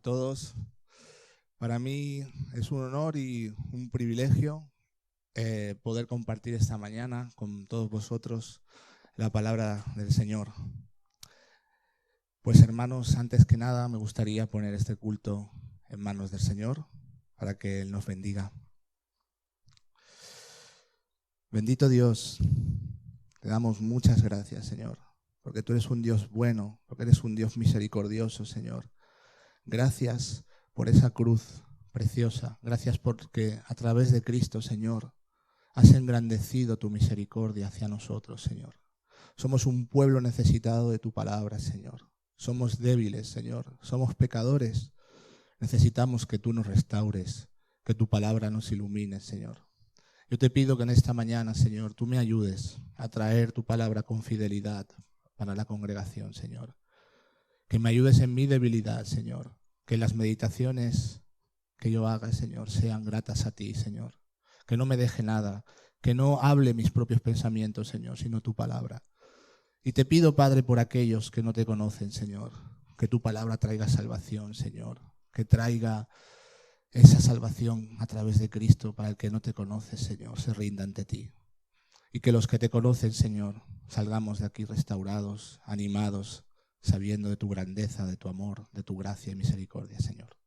todos. Para mí es un honor y un privilegio poder compartir esta mañana con todos vosotros la palabra del Señor. Pues hermanos, antes que nada me gustaría poner este culto en manos del Señor para que Él nos bendiga. Bendito Dios, te damos muchas gracias, Señor, porque tú eres un Dios bueno, porque eres un Dios misericordioso, Señor. Gracias por esa cruz preciosa. Gracias porque a través de Cristo, Señor, has engrandecido tu misericordia hacia nosotros, Señor. Somos un pueblo necesitado de tu palabra, Señor. Somos débiles, Señor. Somos pecadores. Necesitamos que tú nos restaures, que tu palabra nos ilumine, Señor. Yo te pido que en esta mañana, Señor, tú me ayudes a traer tu palabra con fidelidad para la congregación, Señor. Que me ayudes en mi debilidad, Señor. Que las meditaciones que yo haga, Señor, sean gratas a ti, Señor. Que no me deje nada, que no hable mis propios pensamientos, Señor, sino tu palabra. Y te pido, Padre, por aquellos que no te conocen, Señor, que tu palabra traiga salvación, Señor. Que traiga esa salvación a través de Cristo para el que no te conoce, Señor, se rinda ante ti. Y que los que te conocen, Señor, salgamos de aquí restaurados, animados, sabiendo de tu grandeza, de tu amor, de tu gracia y misericordia, Señor.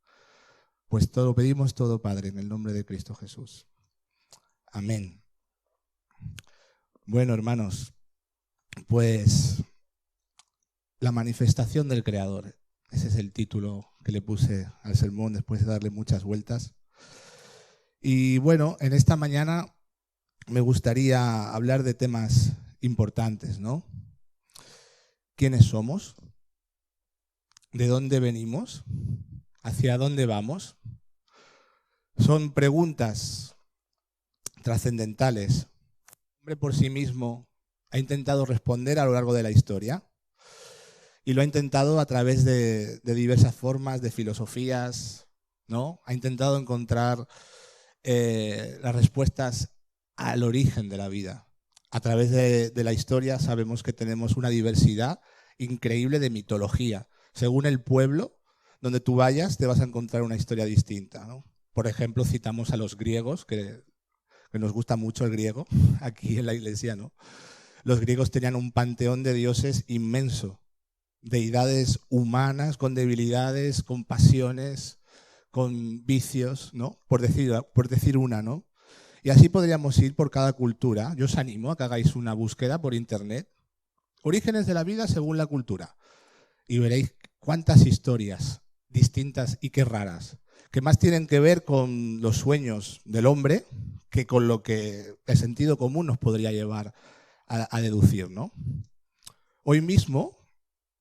Pues todo pedimos todo, Padre, en el nombre de Cristo Jesús. Amén. Bueno, hermanos, pues la manifestación del Creador. Ese es el título que le puse al sermón después de darle muchas vueltas. Y bueno, en esta mañana me gustaría hablar de temas importantes, ¿no? ¿Quiénes somos? ¿De dónde venimos? ¿Hacia dónde vamos? Son preguntas trascendentales. El hombre por sí mismo ha intentado responder a lo largo de la historia y lo ha intentado a través de diversas formas, de filosofías, ¿no? Ha intentado encontrar las respuestas al origen de la vida. A través de la historia sabemos que tenemos una diversidad increíble de mitología. Según el pueblo donde tú vayas, te vas a encontrar una historia distinta, ¿no? Por ejemplo, citamos a los griegos, que nos gusta mucho el griego, aquí en la iglesia, ¿no? Los griegos tenían un panteón de dioses inmenso, deidades humanas con debilidades, con pasiones, con vicios, ¿no? Por decir una, ¿no? Y así podríamos ir por cada cultura. Yo os animo a que hagáis una búsqueda por internet. Orígenes de la vida según la cultura. Y veréis cuántas historias distintas y qué raras, que más tienen que ver con los sueños del hombre que con lo que el sentido común nos podría llevar a deducir, ¿no? Hoy mismo,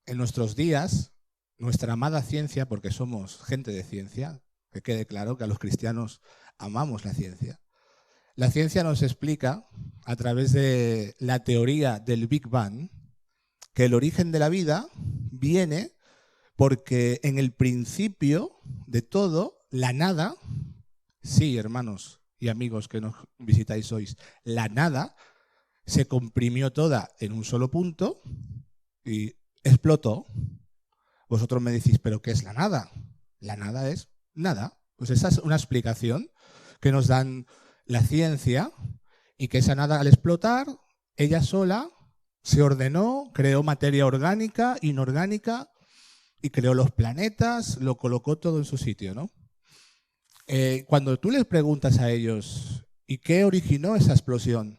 en nuestros días, nuestra amada ciencia, porque somos gente de ciencia, que quede claro que a los cristianos amamos la ciencia. La ciencia nos explica, a través de la teoría del Big Bang, que el origen de la vida viene porque en el principio de todo, la nada, sí, hermanos y amigos que nos visitáis hoy, la nada se comprimió toda en un solo punto y explotó. Vosotros me decís, ¿pero qué es la nada? La nada es nada. Pues esa es una explicación que nos dan la ciencia y que esa nada al explotar, ella sola se ordenó, creó materia orgánica, inorgánica y creó los planetas, lo colocó todo en su sitio, ¿no? Cuando tú les preguntas a ellos, ¿y qué originó esa explosión?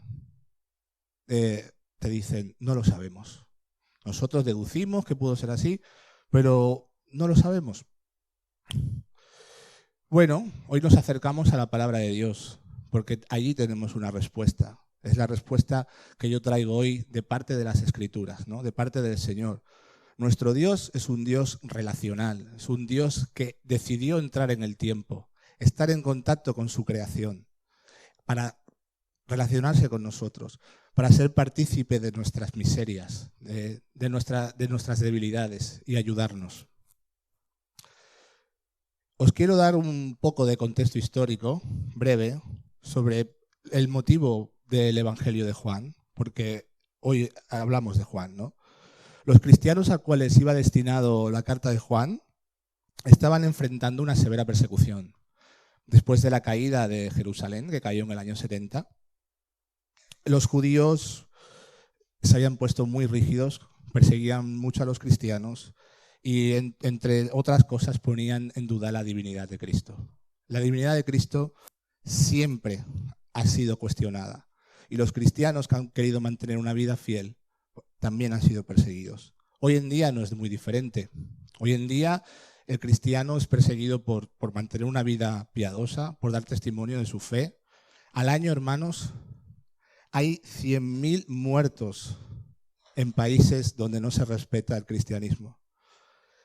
Te dicen, no lo sabemos. Nosotros deducimos que pudo ser así, pero no lo sabemos. Bueno, hoy nos acercamos a la palabra de Dios, porque allí tenemos una respuesta. Es la respuesta que yo traigo hoy de parte de las Escrituras, ¿no? De parte del Señor. Nuestro Dios es un Dios relacional, es un Dios que decidió entrar en el tiempo, estar en contacto con su creación, para relacionarse con nosotros, para ser partícipe de nuestras miserias, de nuestras debilidades y ayudarnos. Os quiero dar un poco de contexto histórico, breve, sobre el motivo del Evangelio de Juan, porque hoy hablamos de Juan, ¿no? Los cristianos a cuales iba destinado la carta de Juan estaban enfrentando una severa persecución. Después de la caída de Jerusalén, que cayó en el año 70, los judíos se habían puesto muy rígidos, perseguían mucho a los cristianos y, entre otras cosas, ponían en duda la divinidad de Cristo. La divinidad de Cristo siempre ha sido cuestionada y los cristianos que han querido mantener una vida fiel también han sido perseguidos. Hoy en día no es muy diferente. Hoy en día el cristiano es perseguido por mantener una vida piadosa, por dar testimonio de su fe. Al año, hermanos, hay 100.000 muertos en países donde no se respeta el cristianismo.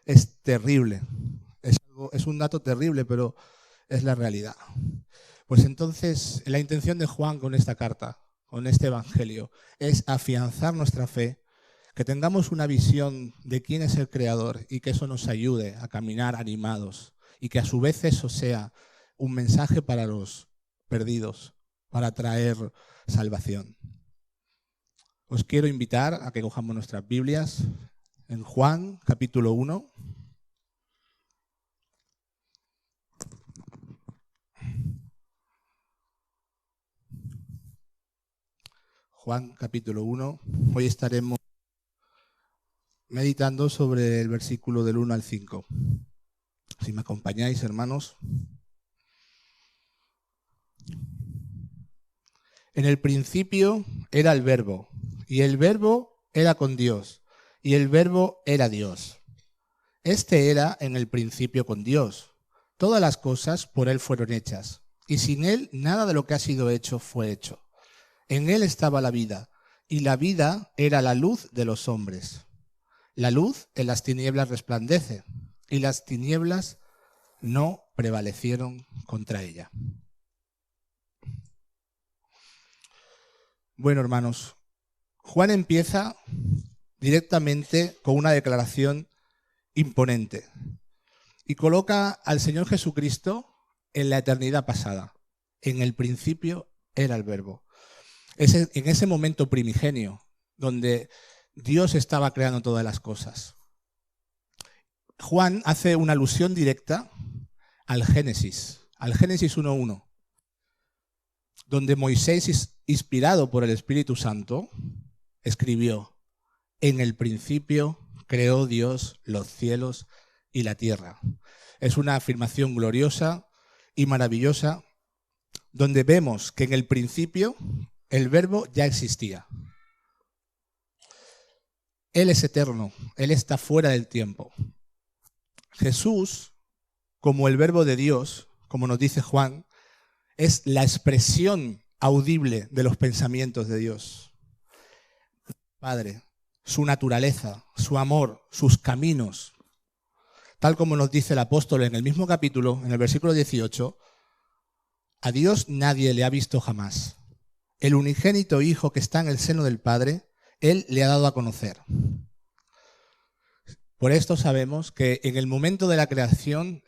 Es terrible. Es un dato terrible, pero es la realidad. Pues entonces, la intención de Juan con esta carta, con este evangelio, es afianzar nuestra fe, que tengamos una visión de quién es el Creador y que eso nos ayude a caminar animados y que a su vez eso sea un mensaje para los perdidos, para traer salvación. Os quiero invitar a que cojamos nuestras Biblias en Juan, capítulo 1. Juan, capítulo 1. Hoy estaremos meditando sobre el versículo del 1 al 5. Si me acompañáis, hermanos. En el principio era el Verbo, y el Verbo era con Dios, y el Verbo era Dios. Este era en el principio con Dios. Todas las cosas por Él fueron hechas, y sin Él nada de lo que ha sido hecho fue hecho. En Él estaba la vida, y la vida era la luz de los hombres. La luz en las tinieblas resplandece, y las tinieblas no prevalecieron contra ella. Bueno, hermanos, Juan empieza directamente con una declaración imponente y coloca al Señor Jesucristo en la eternidad pasada. En el principio era el Verbo. En ese momento primigenio, donde Dios estaba creando todas las cosas. Juan hace una alusión directa al Génesis 1:1, donde Moisés, inspirado por el Espíritu Santo, escribió: en el principio creó Dios los cielos y la tierra. Es una afirmación gloriosa y maravillosa, donde vemos que en el principio el Verbo ya existía. Él es eterno, Él está fuera del tiempo. Jesús, como el Verbo de Dios, como nos dice Juan, es la expresión audible de los pensamientos de Dios. Padre, su naturaleza, su amor, sus caminos. Tal como nos dice el apóstol en el mismo capítulo, en el versículo 18, a Dios nadie le ha visto jamás. El unigénito Hijo que está en el seno del Padre, Él le ha dado a conocer. Por esto sabemos que en el momento de la creación,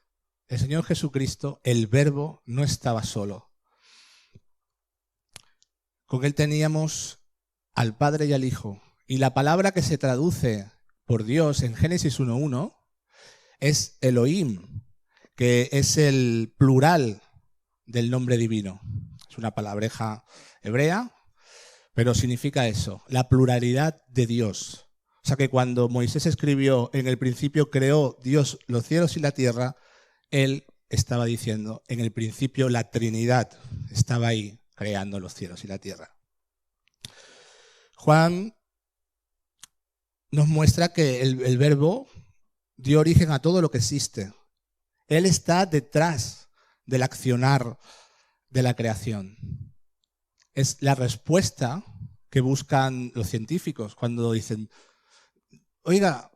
el Señor Jesucristo, el Verbo, no estaba solo. Con Él teníamos al Padre y al Hijo. Y la palabra que se traduce por Dios en Génesis 1:1 es Elohim, que es el plural del nombre divino. Es una palabreja hebrea, pero significa eso, la pluralidad de Dios. O sea que cuando Moisés escribió: en el principio creó Dios los cielos y la tierra, él estaba diciendo: en el principio la Trinidad estaba ahí creando los cielos y la tierra. Juan nos muestra que el Verbo dio origen a todo lo que existe. Él está detrás del accionar de la creación. Es la respuesta que buscan los científicos cuando dicen: oiga,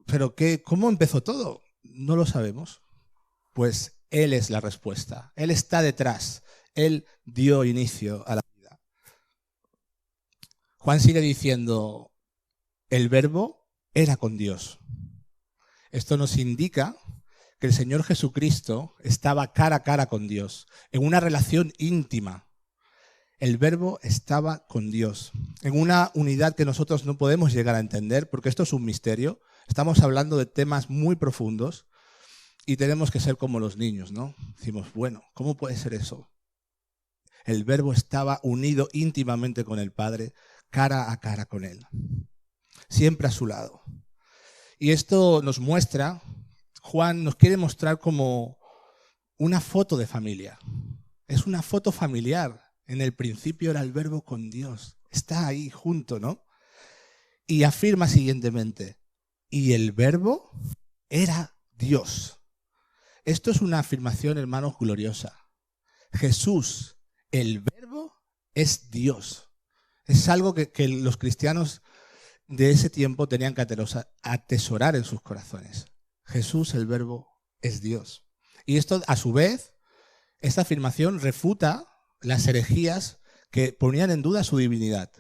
¿pero cómo empezó todo? No lo sabemos. Pues Él es la respuesta. Él está detrás. Él dio inicio a la vida. Juan sigue diciendo: el Verbo era con Dios. Esto nos indica que el Señor Jesucristo estaba cara a cara con Dios, en una relación íntima. El Verbo estaba con Dios, en una unidad que nosotros no podemos llegar a entender, porque esto es un misterio. Estamos hablando de temas muy profundos y tenemos que ser como los niños, ¿no? Decimos, bueno, ¿cómo puede ser eso? El Verbo estaba unido íntimamente con el Padre, cara a cara con Él, siempre a su lado. Y esto nos muestra, Juan nos quiere mostrar como una foto de familia. Es una foto familiar. En el principio era el Verbo con Dios. Está ahí junto, ¿no? Y afirma siguientemente, y el Verbo era Dios. Esto es una afirmación, hermanos, gloriosa. Jesús, el Verbo, es Dios. Es algo que los cristianos de ese tiempo tenían que atesorar en sus corazones. Jesús, el Verbo, es Dios. Y esto, a su vez, esta afirmación refuta las herejías que ponían en duda su divinidad,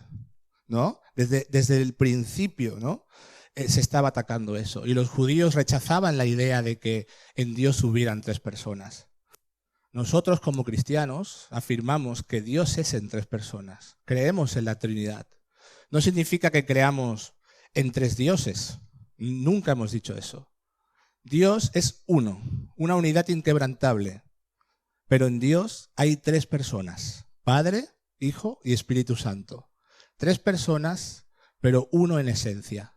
¿no? Desde el principio, ¿no? Se estaba atacando eso. Y los judíos rechazaban la idea de que en Dios hubieran tres personas. Nosotros, como cristianos, afirmamos que Dios es en tres personas. Creemos en la Trinidad. No significa que creamos en tres dioses. Nunca hemos dicho eso. Dios es uno, una unidad inquebrantable. Pero en Dios hay tres personas: Padre, Hijo y Espíritu Santo. Tres personas, pero uno en esencia.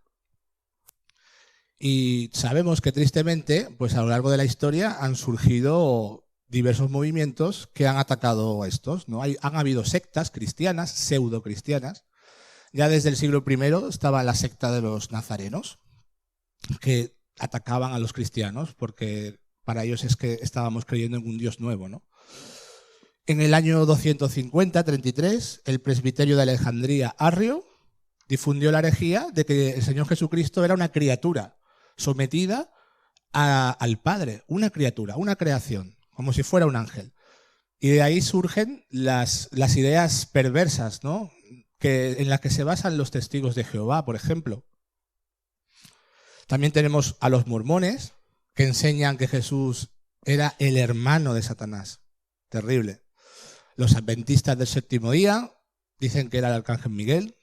Y sabemos que tristemente, pues a lo largo de la historia han surgido diversos movimientos que han atacado a estos, ¿no? Han habido sectas cristianas, pseudo-cristianas. Ya desde el siglo I estaba la secta de los nazarenos, que atacaban a los cristianos porque para ellos es que estábamos creyendo en un Dios nuevo, ¿no? En el año 250-33, el presbiterio de Alejandría, Arrio, difundió la herejía de que el Señor Jesucristo era una criatura sometida al Padre, una criatura, una creación, como si fuera un ángel. Y de ahí surgen las ideas perversas, ¿no? En las que se basan los testigos de Jehová, por ejemplo. También tenemos a los mormones, que enseñan que Jesús era el hermano de Satanás. Terrible. Los adventistas del séptimo día dicen que era el arcángel Miguel.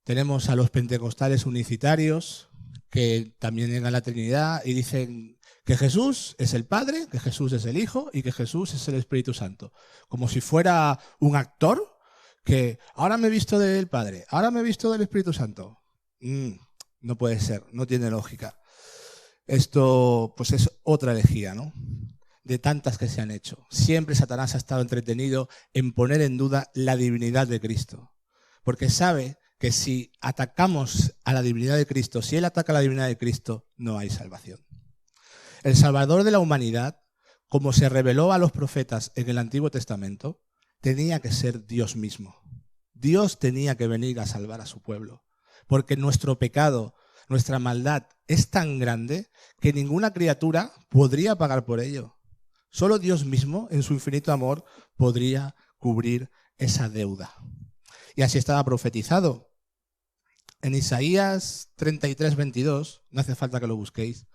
Tenemos a los pentecostales unicitarios, que también niegan la Trinidad y dicen que Jesús es el Padre, que Jesús es el Hijo y que Jesús es el Espíritu Santo. Como si fuera un actor que ahora me he visto del Padre, ahora me he visto del Espíritu Santo. No puede ser, no tiene lógica. Esto pues es otra herejía, ¿no? De tantas que se han hecho. Siempre Satanás ha estado entretenido en poner en duda la divinidad de Cristo. Porque sabe que si atacamos a la divinidad de Cristo, si él ataca a la divinidad de Cristo, no hay salvación. El Salvador de la humanidad, como se reveló a los profetas en el Antiguo Testamento, tenía que ser Dios mismo. Dios tenía que venir a salvar a su pueblo. Porque nuestro pecado, nuestra maldad es tan grande que ninguna criatura podría pagar por ello. Solo Dios mismo, en su infinito amor, podría cubrir esa deuda. Y así estaba profetizado. En Isaías 33:22, no hace falta que lo busquéis,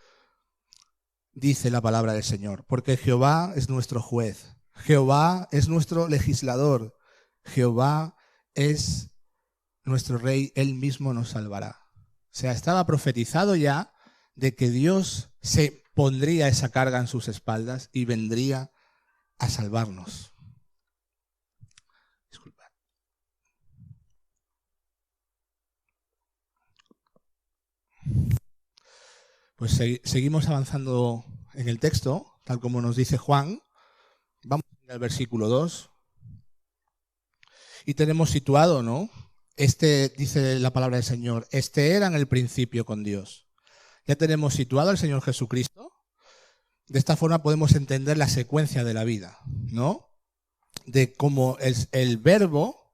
dice la palabra del Señor, porque Jehová es nuestro juez, Jehová es nuestro legislador, Jehová es nuestro rey, él mismo nos salvará. O sea, estaba profetizado ya de que Dios se pondría esa carga en sus espaldas y vendría a salvarnos. Disculpad. Pues seguimos avanzando en el texto, tal como nos dice Juan. Vamos al versículo 2. Y tenemos situado, ¿no? Dice la palabra del Señor, era en el principio con Dios. Ya tenemos situado al Señor Jesucristo. De esta forma podemos entender la secuencia de la vida, ¿no? De cómo el Verbo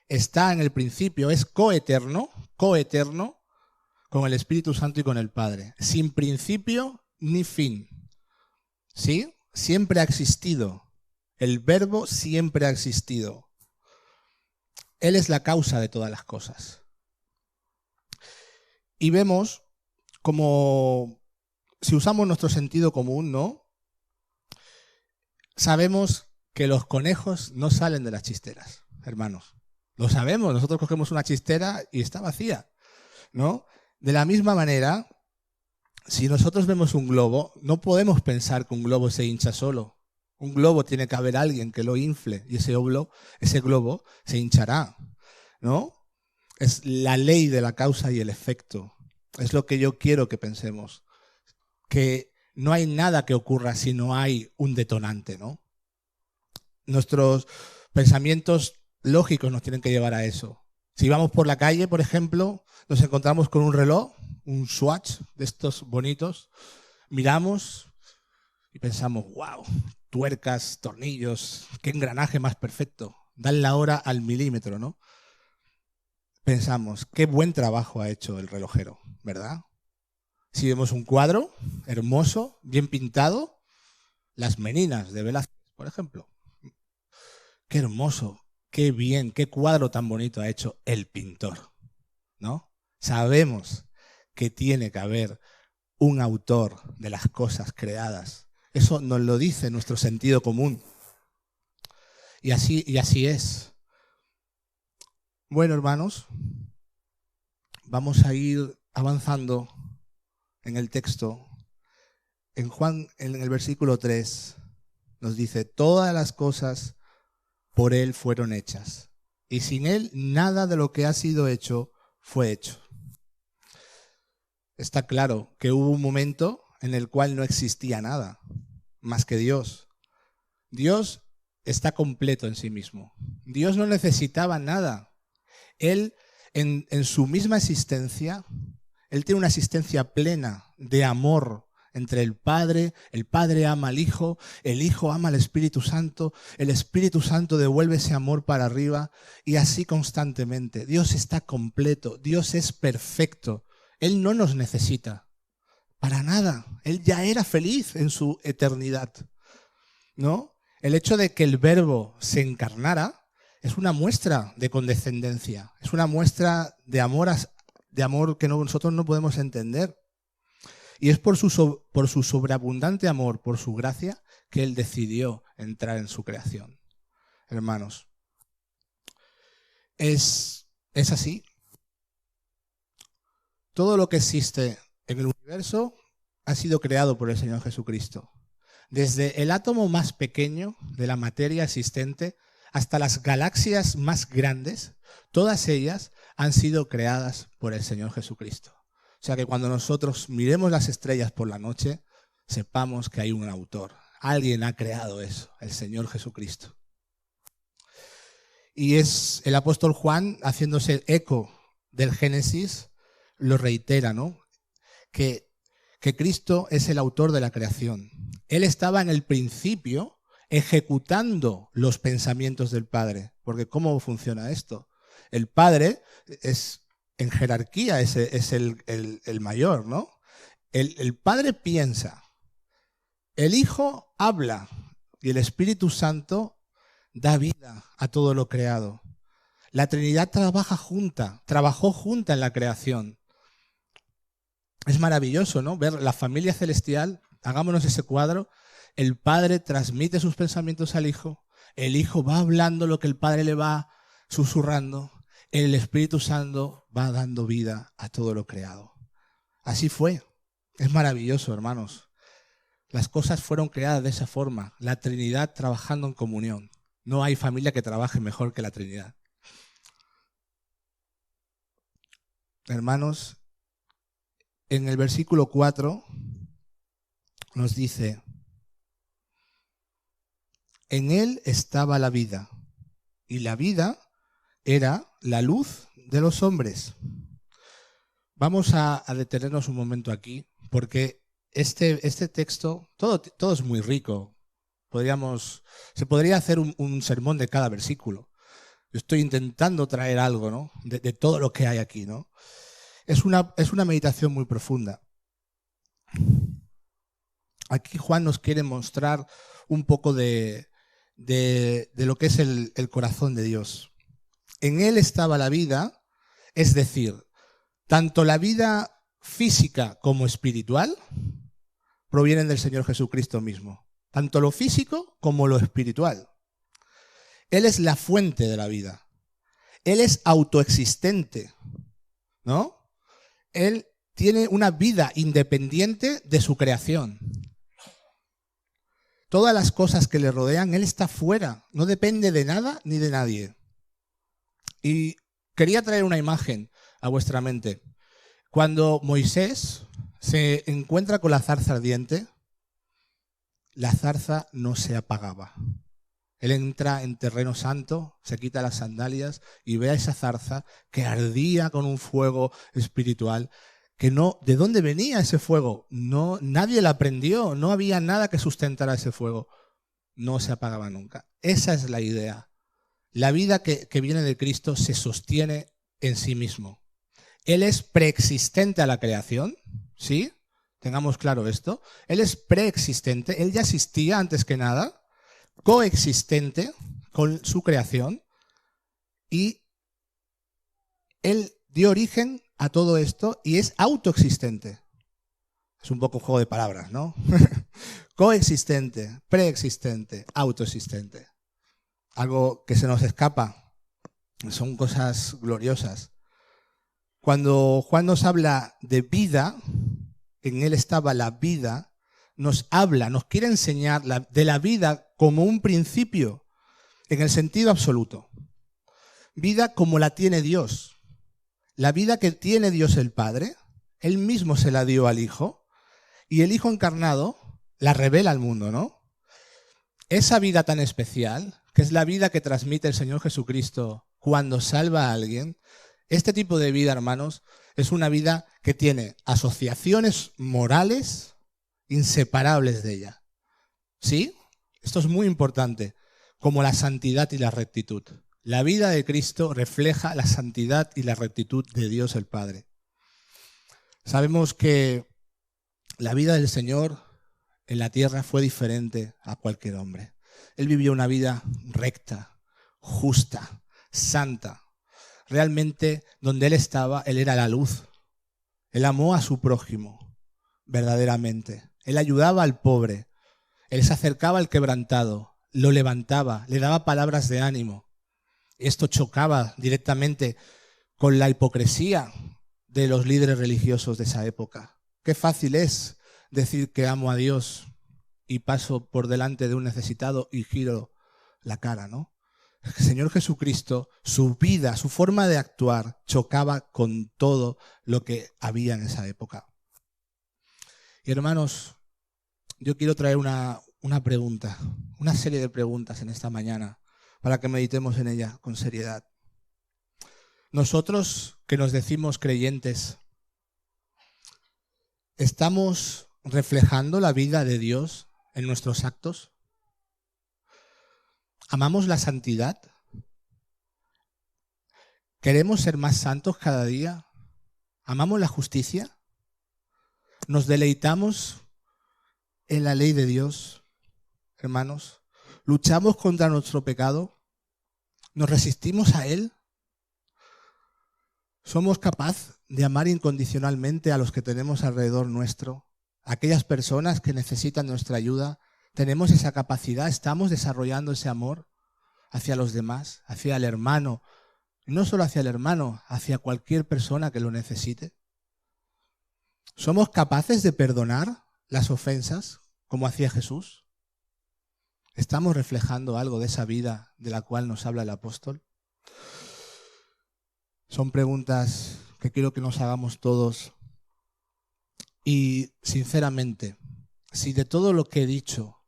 está en el principio, es coeterno con el Espíritu Santo y con el Padre, sin principio ni fin. ¿Sí? Siempre ha existido. El Verbo siempre ha existido. Él es la causa de todas las cosas. Y vemos como, si usamos nuestro sentido común, ¿no? Sabemos que los conejos no salen de las chisteras, hermanos. Lo sabemos, nosotros cogemos una chistera y está vacía, ¿no? De la misma manera, Si nosotros vemos un globo, no podemos pensar que un globo se hincha solo. Un globo tiene que haber alguien que lo infle y ese globo se hinchará, ¿no? Es la ley de la causa y el efecto. Es lo que yo quiero que pensemos. Que no hay nada que ocurra si no hay un detonante, ¿no? Nuestros pensamientos lógicos nos tienen que llevar a eso. Si vamos por la calle, por ejemplo, nos encontramos con un reloj, un Swatch de estos bonitos, miramos y pensamos, wow, tuercas, tornillos, qué engranaje más perfecto. Dan la hora al milímetro, ¿no? Pensamos, qué buen trabajo ha hecho el relojero, ¿verdad? Si vemos un cuadro hermoso, bien pintado, Las Meninas de Velázquez, por ejemplo. Qué hermoso, qué bien, qué cuadro tan bonito ha hecho el pintor, ¿no? Sabemos que tiene que haber un autor de las cosas creadas. Eso nos lo dice nuestro sentido común. Y así es. Bueno, hermanos, vamos a ir avanzando en el texto. En Juan, en el versículo 3, nos dice, todas las cosas por Él fueron hechas, y sin Él nada de lo que ha sido hecho fue hecho. Está claro que hubo un momento en el cual no existía nada más que Dios. Dios está completo en sí mismo. Dios no necesitaba nada. Él, en su misma existencia, Él tiene una existencia plena de amor entre el Padre ama al Hijo, el Hijo ama al Espíritu Santo, el Espíritu Santo devuelve ese amor para arriba y así constantemente. Dios está completo, Dios es perfecto. Él no nos necesita para nada. Él ya era feliz en su eternidad, ¿no? El hecho de que el Verbo se encarnara es una muestra de condescendencia, es una muestra de amor que nosotros no podemos entender. Y es por su sobreabundante amor, por su gracia, que Él decidió entrar en su creación. Hermanos, es así. Todo lo que existe en el universo ha sido creado por el Señor Jesucristo. Desde el átomo más pequeño de la materia existente hasta las galaxias más grandes, todas ellas han sido creadas por el Señor Jesucristo. O sea que cuando nosotros miremos las estrellas por la noche, sepamos que hay un autor. Alguien ha creado eso, el Señor Jesucristo. Y es el apóstol Juan, haciéndose eco del Génesis, lo reitera, ¿no? Que Cristo es el autor de la creación. Él estaba en el principio ejecutando los pensamientos del Padre. Porque ¿cómo funciona esto? El Padre es, en jerarquía, es el mayor, ¿no? El Padre piensa, el Hijo habla y el Espíritu Santo da vida a todo lo creado. La Trinidad trabajó junta en la creación. Es maravilloso, ¿no? Ver la familia celestial, hagámonos ese cuadro, el Padre transmite sus pensamientos al Hijo, el Hijo va hablando lo que el Padre le va susurrando, el Espíritu Santo va dando vida a todo lo creado. Así fue. Es maravilloso, hermanos. Las cosas fueron creadas de esa forma, la Trinidad trabajando en comunión. No hay familia que trabaje mejor que la Trinidad. Hermanos, en el versículo 4 nos dice, en Él estaba la vida, y la vida era la luz de los hombres. Vamos a detenernos un momento aquí, porque este texto, todo es muy rico. Se podría hacer un sermón de cada versículo. Yo estoy intentando traer algo, ¿no? de todo lo que hay aquí, ¿no? Es una meditación muy profunda. Aquí Juan nos quiere mostrar un poco de lo que es el corazón de Dios. En Él estaba la vida, es decir, tanto la vida física como espiritual provienen del Señor Jesucristo mismo. Tanto lo físico como lo espiritual. Él es la fuente de la vida. Él es autoexistente, ¿no? Él tiene una vida independiente de su creación. Todas las cosas que le rodean, Él está fuera, no depende de nada ni de nadie. Y quería traer una imagen a vuestra mente. Cuando Moisés se encuentra con la zarza ardiente, la zarza no se apagaba. Él entra en terreno santo, se quita las sandalias y ve a esa zarza que ardía con un fuego espiritual. Que no, ¿de dónde venía ese fuego? No, nadie la prendió, no había nada que sustentara ese fuego. No se apagaba nunca. Esa es la idea. La vida que viene de Cristo se sostiene en sí mismo. Él es preexistente a la creación, ¿sí? Tengamos claro esto. Él es preexistente, Él ya existía antes que nada, coexistente con su creación, y Él dio origen a todo esto y es autoexistente. Es un poco un juego de palabras, ¿no? Coexistente, preexistente, autoexistente. Algo que se nos escapa. Son cosas gloriosas. Cuando Juan nos habla de vida, en Él estaba la vida, nos quiere enseñar de la vida como un principio, en el sentido absoluto. Vida como la tiene Dios. La vida que tiene Dios el Padre, Él mismo se la dio al Hijo, y el Hijo encarnado la revela al mundo, ¿no? Esa vida tan especial, que es la vida que transmite el Señor Jesucristo cuando salva a alguien, este tipo de vida, hermanos, es una vida que tiene asociaciones morales inseparables de ella. ¿Sí? Esto es muy importante, como la santidad y la rectitud. La vida de Cristo refleja la santidad y la rectitud de Dios el Padre. Sabemos que la vida del Señor en la tierra fue diferente a cualquier hombre. Él vivió una vida recta, justa, santa. Realmente, donde Él estaba, Él era la luz. Él amó a su prójimo, verdaderamente. Él ayudaba al pobre. Él se acercaba al quebrantado, lo levantaba, le daba palabras de ánimo. Esto chocaba directamente con la hipocresía de los líderes religiosos de esa época. Qué fácil es decir que amo a Dios y paso por delante de un necesitado y giro la cara, ¿no? El Señor Jesucristo, su vida, su forma de actuar, chocaba con todo lo que había en esa época. Y hermanos, yo quiero traer una pregunta, una serie de preguntas en esta mañana, para que meditemos en ella con seriedad. Nosotros que nos decimos creyentes, ¿estamos reflejando la vida de Dios en nuestros actos? ¿Amamos la santidad? ¿Queremos ser más santos cada día? ¿Amamos la justicia? ¿Nos deleitamos en la ley de Dios, hermanos? ¿Luchamos contra nuestro pecado? ¿Nos resistimos a él? ¿Somos capaces de amar incondicionalmente a los que tenemos alrededor nuestro? ¿A aquellas personas que necesitan nuestra ayuda? ¿Tenemos esa capacidad? ¿Estamos desarrollando ese amor hacia los demás, hacia el hermano? Y no solo hacia el hermano, hacia cualquier persona que lo necesite. ¿Somos capaces de perdonar las ofensas como hacía Jesús? ¿Estamos reflejando algo de esa vida de la cual nos habla el apóstol? Son preguntas que quiero que nos hagamos todos. Y sinceramente, si de todo lo que he dicho,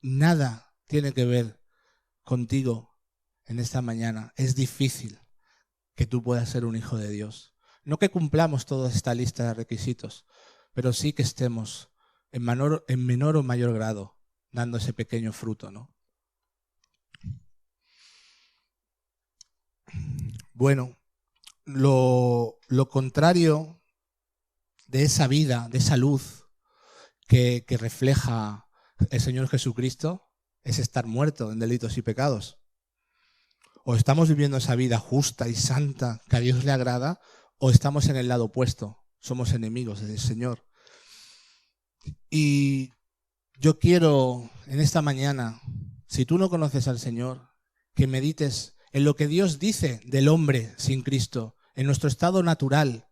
nada tiene que ver contigo en esta mañana, es difícil que tú puedas ser un hijo de Dios. No que cumplamos toda esta lista de requisitos, pero sí que estemos en menor o mayor grado dando ese pequeño fruto, ¿no? Bueno, lo contrario de esa vida, de esa luz que refleja el Señor Jesucristo, es estar muerto en delitos y pecados. O estamos viviendo esa vida justa y santa que a Dios le agrada, o estamos en el lado opuesto, somos enemigos del Señor. Y yo quiero en esta mañana, si tú no conoces al Señor, que medites en lo que Dios dice del hombre sin Cristo, en nuestro estado natural.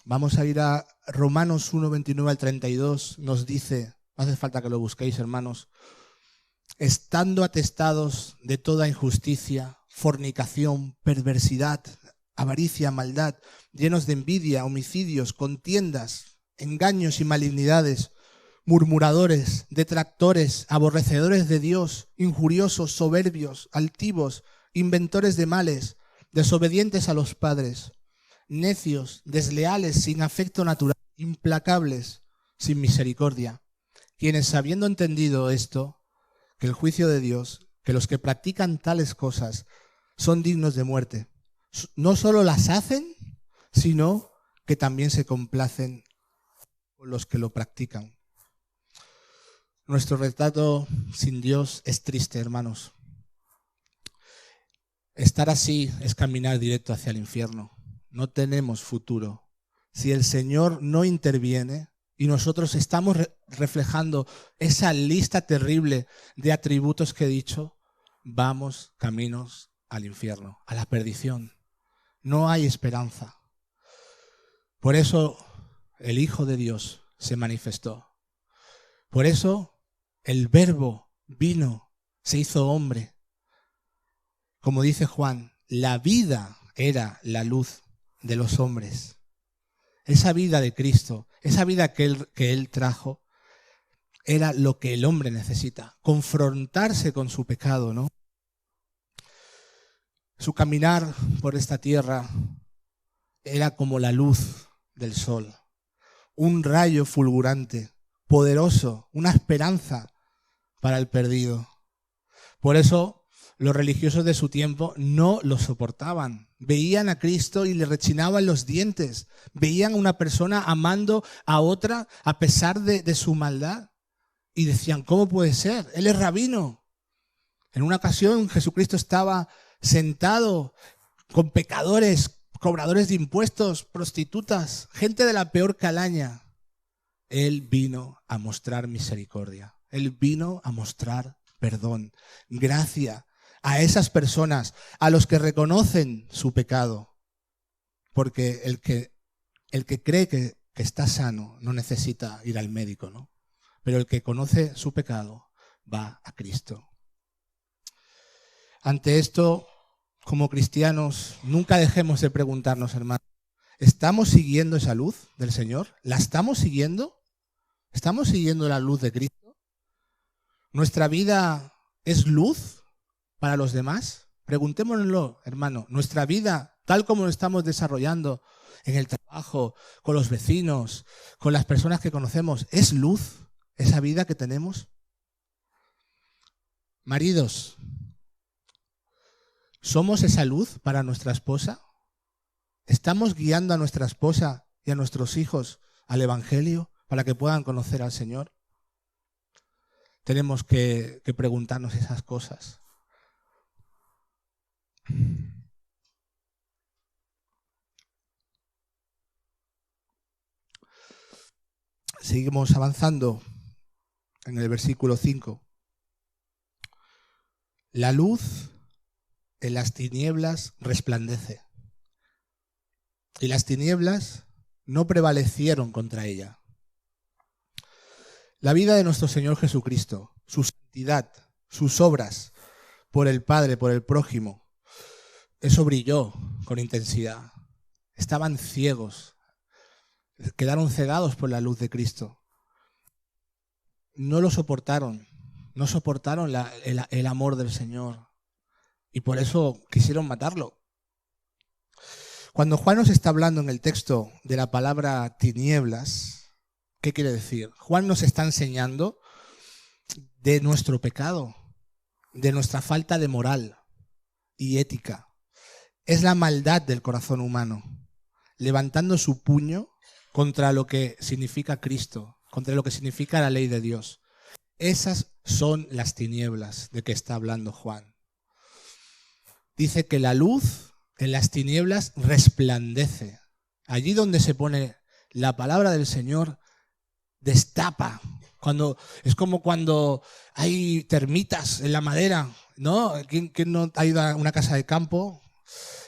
Vamos a ir a Romanos 1, 29 al 32. Nos dice, no hace falta que lo busquéis, hermanos, estando atestados de toda injusticia, fornicación, perversidad, avaricia, maldad, llenos de envidia, homicidios, contiendas, engaños y malignidades, murmuradores, detractores, aborrecedores de Dios, injuriosos, soberbios, altivos, inventores de males, desobedientes a los padres, necios, desleales, sin afecto natural, implacables, sin misericordia, quienes habiendo entendido esto, que el juicio de Dios, que los que practican tales cosas son dignos de muerte, no solo las hacen, sino que también se complacen con los que lo practican. Nuestro retrato sin Dios es triste, hermanos. Estar así es caminar directo hacia el infierno. No tenemos futuro. Si el Señor no interviene y nosotros estamos reflejando esa lista terrible de atributos que he dicho, vamos caminos al infierno, a la perdición. No hay esperanza. Por eso el Hijo de Dios se manifestó. Por eso el Verbo vino, se hizo hombre. Como dice Juan, la vida era la luz de los hombres. Esa vida de Cristo, esa vida que Él trajo, era lo que el hombre necesita, confrontarse con su pecado, ¿no? Su caminar por esta tierra era como la luz del sol, un rayo fulgurante, poderoso, una esperanza para el perdido. Por eso los religiosos de su tiempo no lo soportaban. Veían a Cristo y le rechinaban los dientes. Veían a una persona amando a otra a pesar de su maldad. Y decían, ¿cómo puede ser? Él es rabino. En una ocasión Jesucristo estaba sentado con pecadores, cobradores de impuestos, prostitutas, gente de la peor calaña. Él vino a mostrar misericordia. Él vino a mostrar perdón, gracia a esas personas, a los que reconocen su pecado. Porque el que cree que está sano no necesita ir al médico, ¿no? Pero el que conoce su pecado va a Cristo. Ante esto, como cristianos, nunca dejemos de preguntarnos, hermanos, ¿estamos siguiendo esa luz del Señor? ¿La estamos siguiendo? ¿Estamos siguiendo la luz de Cristo? ¿Nuestra vida es luz para los demás? Preguntémonoslo, hermano. ¿Nuestra vida, tal como lo estamos desarrollando en el trabajo, con los vecinos, con las personas que conocemos, es luz esa vida que tenemos? Maridos, ¿somos esa luz para nuestra esposa? ¿Estamos guiando a nuestra esposa y a nuestros hijos al Evangelio para que puedan conocer al Señor? Tenemos que preguntarnos esas cosas. Seguimos avanzando en el versículo 5. La luz en las tinieblas resplandece, y las tinieblas no prevalecieron contra ella. La vida de nuestro Señor Jesucristo, su santidad, sus obras por el Padre, por el prójimo, eso brilló con intensidad. Estaban ciegos, quedaron cegados por la luz de Cristo. No lo soportaron, no soportaron el amor del Señor y por eso quisieron matarlo. Cuando Juan nos está hablando en el texto de la palabra tinieblas, ¿qué quiere decir? Juan nos está enseñando de nuestro pecado, de nuestra falta de moral y ética. Es la maldad del corazón humano, levantando su puño contra lo que significa Cristo, contra lo que significa la ley de Dios. Esas son las tinieblas de que está hablando Juan. Dice que la luz en las tinieblas resplandece. Allí donde se pone la palabra del Señor, destapa. Es como cuando hay termitas en la madera, ¿no? ¿Quién no ha ido a una casa de campo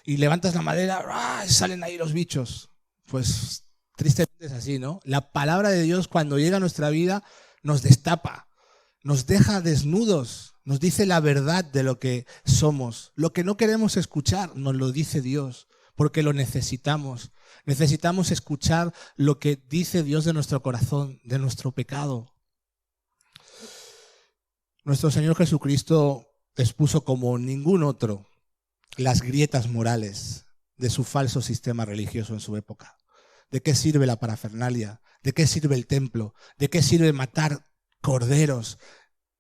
y levantas la madera, ¡ah!, y salen ahí los bichos? Pues Tristemente es así, ¿no? La palabra de Dios cuando llega a nuestra vida nos destapa, nos deja desnudos, nos dice la verdad de lo que somos. Lo que no queremos escuchar nos lo dice Dios, porque lo necesitamos. Necesitamos escuchar lo que dice Dios de nuestro corazón, de nuestro pecado. Nuestro Señor Jesucristo expuso como ningún otro las grietas morales de su falso sistema religioso en su época. ¿De qué sirve la parafernalia? ¿De qué sirve el templo? ¿De qué sirve matar corderos?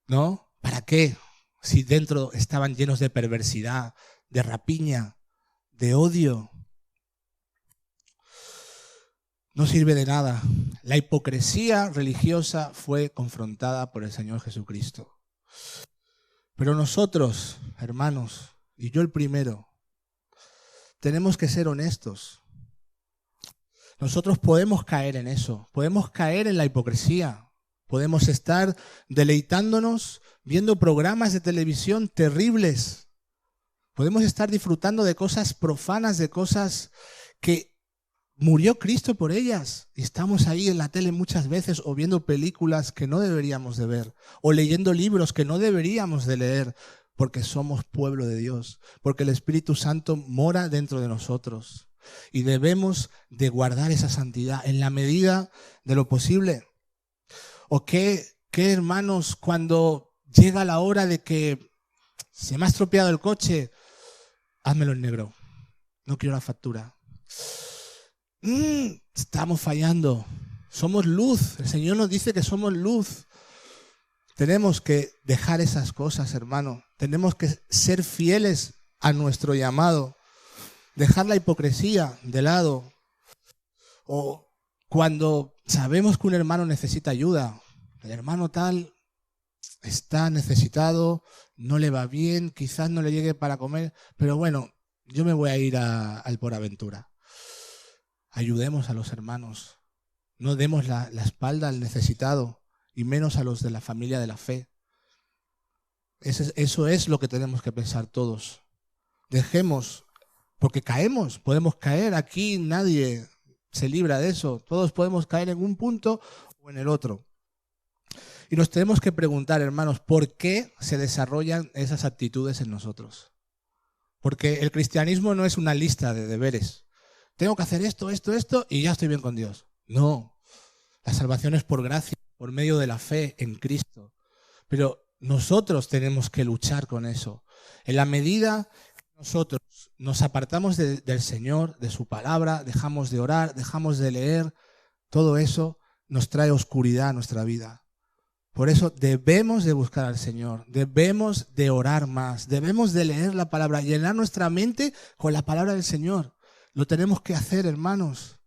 ¿No? ¿Para qué? Si dentro estaban llenos de perversidad, de rapiña, de odio. No sirve de nada. La hipocresía religiosa fue confrontada por el Señor Jesucristo. Pero nosotros, hermanos, y yo el primero, tenemos que ser honestos. Nosotros podemos caer en eso, podemos caer en la hipocresía, podemos estar deleitándonos viendo programas de televisión terribles, podemos estar disfrutando de cosas profanas, de cosas que murió Cristo por ellas. Y estamos ahí en la tele muchas veces o viendo películas que no deberíamos de ver o leyendo libros que no deberíamos de leer porque somos pueblo de Dios, porque el Espíritu Santo mora dentro de nosotros y debemos de guardar esa santidad en la medida de lo posible. ¿O qué hermanos, cuando llega la hora de que se me ha estropeado el coche, házmelo en negro, no quiero la factura? Estamos fallando. Somos luz. El Señor nos dice que somos luz. Tenemos que dejar esas cosas, hermano. Tenemos que ser fieles a nuestro llamado. Dejar la hipocresía de lado. O cuando sabemos que un hermano necesita ayuda. El hermano tal está necesitado, no le va bien, quizás no le llegue para comer, pero bueno, yo me voy a ir al Por Aventura. Ayudemos a los hermanos, no demos la espalda al necesitado y menos a los de la familia de la fe. Eso es lo que tenemos que pensar todos. Dejemos, porque caemos, podemos caer, aquí nadie se libra de eso, todos podemos caer en un punto o en el otro. Y nos tenemos que preguntar, hermanos, ¿por qué se desarrollan esas actitudes en nosotros? Porque el cristianismo no es una lista de deberes. Tengo que hacer esto, esto, esto y ya estoy bien con Dios. No, la salvación es por gracia, por medio de la fe en Cristo. Pero nosotros tenemos que luchar con eso. En la medida que nosotros nos apartamos del Señor, de su palabra, dejamos de orar, dejamos de leer, todo eso nos trae oscuridad a nuestra vida. Por eso debemos de buscar al Señor, debemos de orar más, debemos de leer la palabra, llenar nuestra mente con la palabra del Señor. Lo tenemos que hacer, hermanos.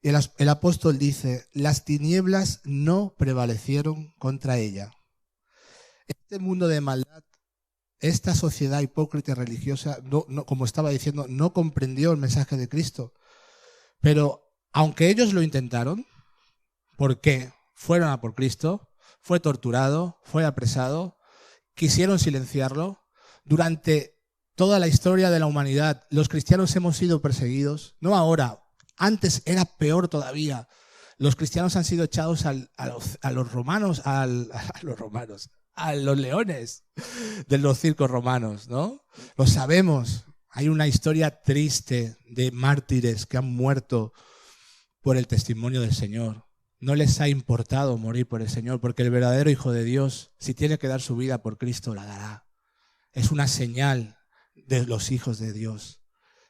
Y el apóstol dice, las tinieblas no prevalecieron contra ella. Este mundo de maldad, esta sociedad hipócrita y religiosa, como estaba diciendo, no comprendió el mensaje de Cristo. Pero aunque ellos lo intentaron, ¿por qué? Fueron a por Cristo, fue torturado, fue apresado, quisieron silenciarlo. Durante toda la historia de la humanidad, los cristianos hemos sido perseguidos, no ahora, antes era peor todavía. Los cristianos han sido echados a los romanos, a los leones de los circos romanos, ¿no? Lo sabemos, hay una historia triste de mártires que han muerto por el testimonio del Señor. No les ha importado morir por el Señor, porque el verdadero Hijo de Dios, si tiene que dar su vida por Cristo, la dará. Es una señal de los hijos de Dios.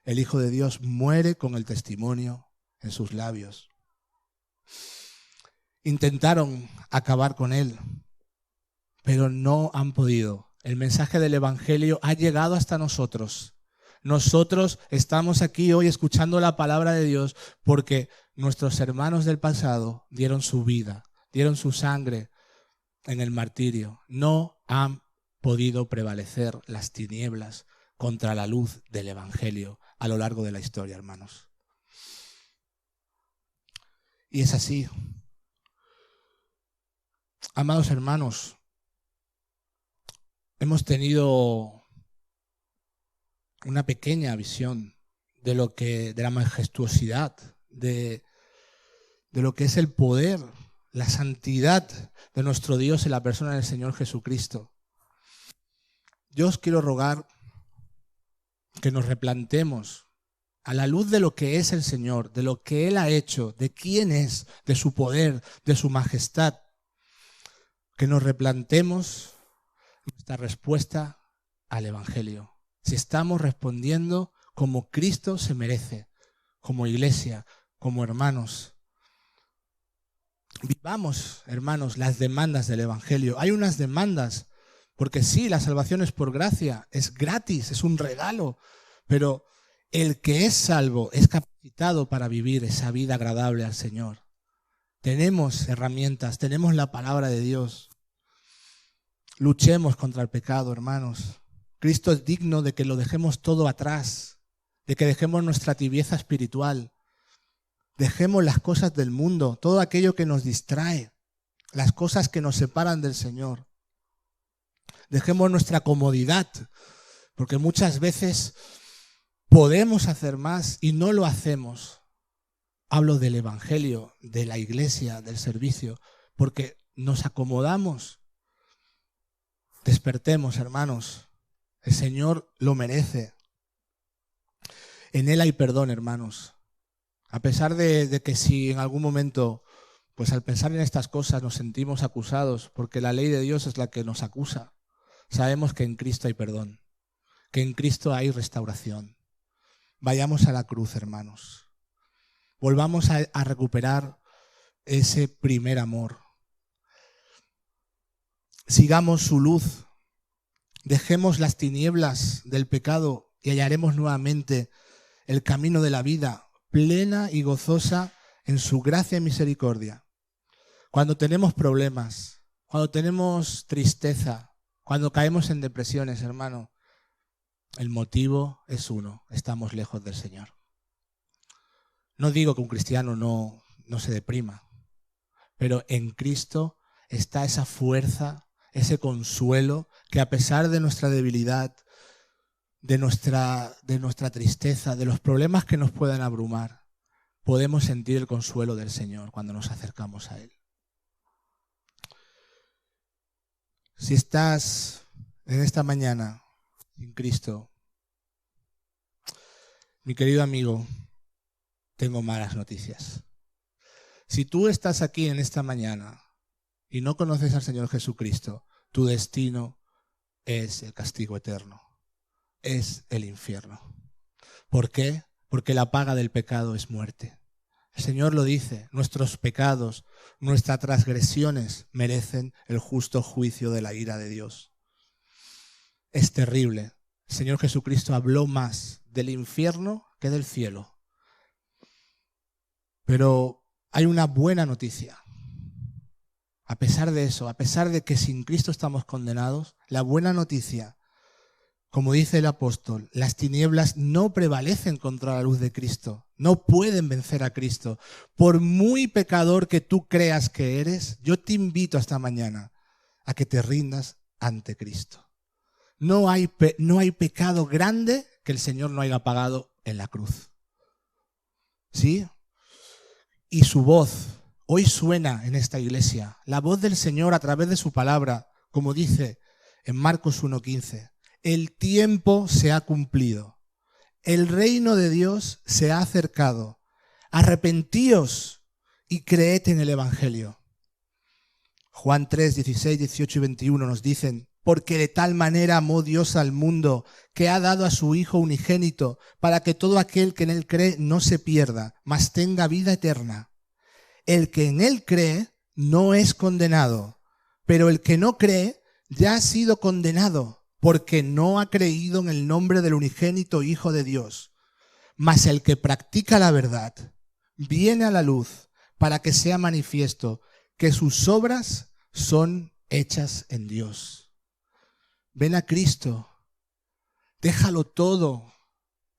El Hijo de Dios muere con el testimonio en sus labios. Intentaron acabar con él, pero no han podido. El mensaje del Evangelio ha llegado hasta nosotros. Nosotros estamos aquí hoy escuchando la palabra de Dios porque nuestros hermanos del pasado dieron su vida, dieron su sangre en el martirio. No han podido prevalecer las tinieblas contra la luz del Evangelio a lo largo de la historia, hermanos. Y es así. Amados hermanos, hemos tenido una pequeña visión de la majestuosidad de lo que es el poder, la santidad de nuestro Dios en la persona del Señor Jesucristo. Yo os quiero rogar que nos replantemos a la luz de lo que es el Señor, de lo que Él ha hecho, de quién es, de su poder, de su majestad, que nos replantemos nuestra respuesta al Evangelio. Si estamos respondiendo como Cristo se merece, como iglesia, como hermanos. Vivamos, hermanos, las demandas del Evangelio. Hay unas demandas, porque sí, la salvación es por gracia, es gratis, es un regalo, pero el que es salvo es capacitado para vivir esa vida agradable al Señor. Tenemos herramientas, tenemos la palabra de Dios. Luchemos contra el pecado, hermanos. Cristo es digno de que lo dejemos todo atrás, de que dejemos nuestra tibieza espiritual. Dejemos las cosas del mundo, todo aquello que nos distrae, las cosas que nos separan del Señor. Dejemos nuestra comodidad, porque muchas veces podemos hacer más y no lo hacemos. Hablo del Evangelio, de la iglesia, del servicio, porque nos acomodamos. Despertemos, hermanos. El Señor lo merece. En Él hay perdón, hermanos. A pesar de que si en algún momento, pues al pensar en estas cosas nos sentimos acusados, porque la ley de Dios es la que nos acusa, sabemos que en Cristo hay perdón, que en Cristo hay restauración. Vayamos a la cruz, hermanos. Volvamos a recuperar ese primer amor. Sigamos su luz. Dejemos las tinieblas del pecado y hallaremos nuevamente el camino de la vida plena y gozosa en su gracia y misericordia. Cuando tenemos problemas, cuando tenemos tristeza, cuando caemos en depresiones, hermano, el motivo es uno: estamos lejos del Señor. No digo que un cristiano no se deprima, pero en Cristo está esa fuerza, ese consuelo que a pesar de nuestra debilidad, de nuestra tristeza, de los problemas que nos puedan abrumar, podemos sentir el consuelo del Señor cuando nos acercamos a Él. Si estás en esta mañana sin Cristo, mi querido amigo, tengo malas noticias. Si tú estás aquí en esta mañana y no conoces al Señor Jesucristo, tu destino es el castigo eterno. Es el infierno. ¿Por qué? Porque la paga del pecado es muerte. El Señor lo dice: nuestros pecados, nuestras transgresiones merecen el justo juicio de la ira de Dios. Es terrible. El Señor Jesucristo habló más del infierno que del cielo. Pero hay una buena noticia. A pesar de eso, a pesar de que sin Cristo estamos condenados, la buena noticia, como dice el apóstol, las tinieblas no prevalecen contra la luz de Cristo, no pueden vencer a Cristo. Por muy pecador que tú creas que eres, yo te invito esta mañana a que te rindas ante Cristo. No hay pecado grande que el Señor no haya pagado en la cruz. ¿Sí? Y su voz hoy suena en esta iglesia, la voz del Señor a través de su palabra, como dice en Marcos 1:15. El tiempo se ha cumplido. El reino de Dios se ha acercado. Arrepentíos y creed en el Evangelio. Juan 3, 16, 18 y 21 nos dicen: porque de tal manera amó Dios al mundo, que ha dado a su Hijo unigénito, para que todo aquel que en Él cree no se pierda, mas tenga vida eterna. El que en Él cree no es condenado, pero el que no cree ya ha sido condenado, porque no ha creído en el nombre del unigénito Hijo de Dios. Mas el que practica la verdad viene a la luz, para que sea manifiesto que sus obras son hechas en Dios. Ven a Cristo, déjalo todo,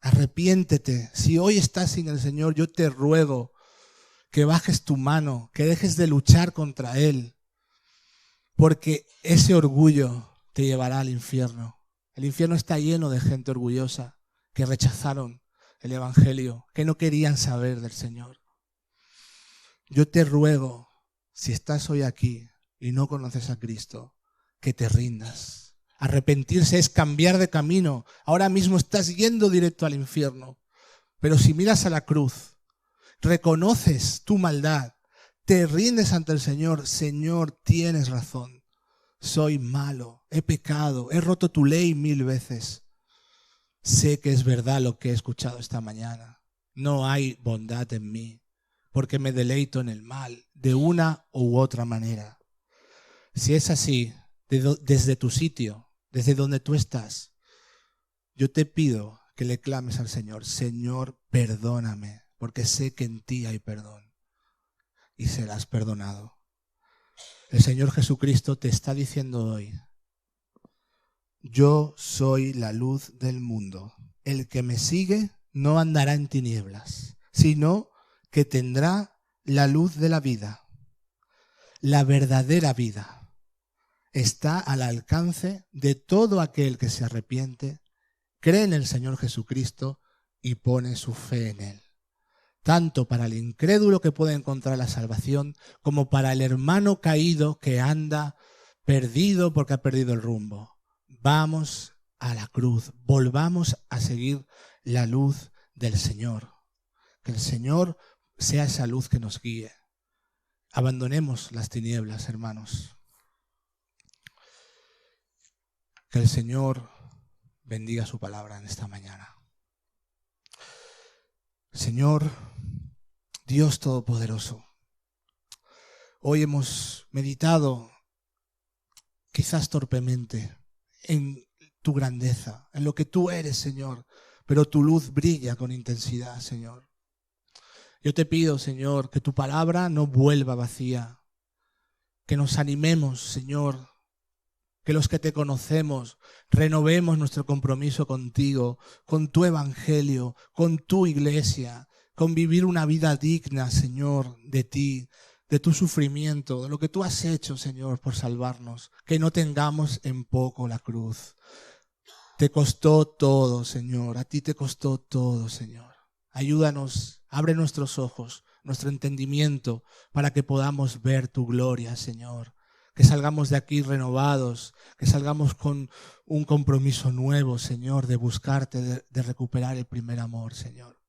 arrepiéntete. Si hoy estás sin el Señor, yo te ruego que bajes tu mano, que dejes de luchar contra Él, porque ese orgullo te llevará al infierno. El infierno está lleno de gente orgullosa que rechazaron el Evangelio, que no querían saber del Señor. Yo te ruego, si estás hoy aquí y no conoces a Cristo, que te rindas. Arrepentirse es cambiar de camino. Ahora mismo estás yendo directo al infierno. Pero si miras a la cruz, reconoces tu maldad, te rindes ante el Señor. Señor, tienes razón. Soy malo, he pecado, he roto tu ley 1000 veces. Sé que es verdad lo que he escuchado esta mañana. No hay bondad en mí, porque me deleito en el mal, de una u otra manera. Si es así, desde tu sitio, desde donde tú estás, yo te pido que le clames al Señor: Señor, perdóname, porque sé que en ti hay perdón. Y serás perdonado. El Señor Jesucristo te está diciendo hoy: yo soy la luz del mundo. El que me sigue no andará en tinieblas, sino que tendrá la luz de la vida. La verdadera vida está al alcance de todo aquel que se arrepiente, cree en el Señor Jesucristo y pone su fe en Él. Tanto para el incrédulo que puede encontrar la salvación, como para el hermano caído que anda perdido porque ha perdido el rumbo. Vamos a la cruz, volvamos a seguir la luz del Señor. Que el Señor sea esa luz que nos guíe. Abandonemos las tinieblas, hermanos. Que el Señor bendiga su palabra en esta mañana. Señor, Dios Todopoderoso, hoy hemos meditado, quizás torpemente, en tu grandeza, en lo que tú eres, Señor, pero tu luz brilla con intensidad, Señor. Yo te pido, Señor, que tu palabra no vuelva vacía, que nos animemos, Señor, que los que te conocemos renovemos nuestro compromiso contigo, con tu evangelio, con tu iglesia, con vivir una vida digna, Señor, de ti, de tu sufrimiento, de lo que tú has hecho, Señor, por salvarnos. Que no tengamos en poco la cruz. Te costó todo, Señor. A ti te costó todo, Señor. Ayúdanos, abre nuestros ojos, nuestro entendimiento, para que podamos ver tu gloria, Señor. Que salgamos de aquí renovados, que salgamos con un compromiso nuevo, Señor, de buscarte, de recuperar el primer amor, Señor.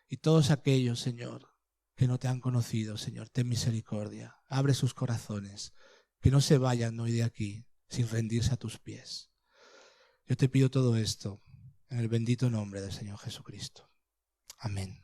Y todos aquellos, Señor, que no te han conocido, Señor, ten misericordia. Abre sus corazones, que no se vayan hoy de aquí sin rendirse a tus pies. Yo te pido todo esto en el bendito nombre del Señor Jesucristo. Amén.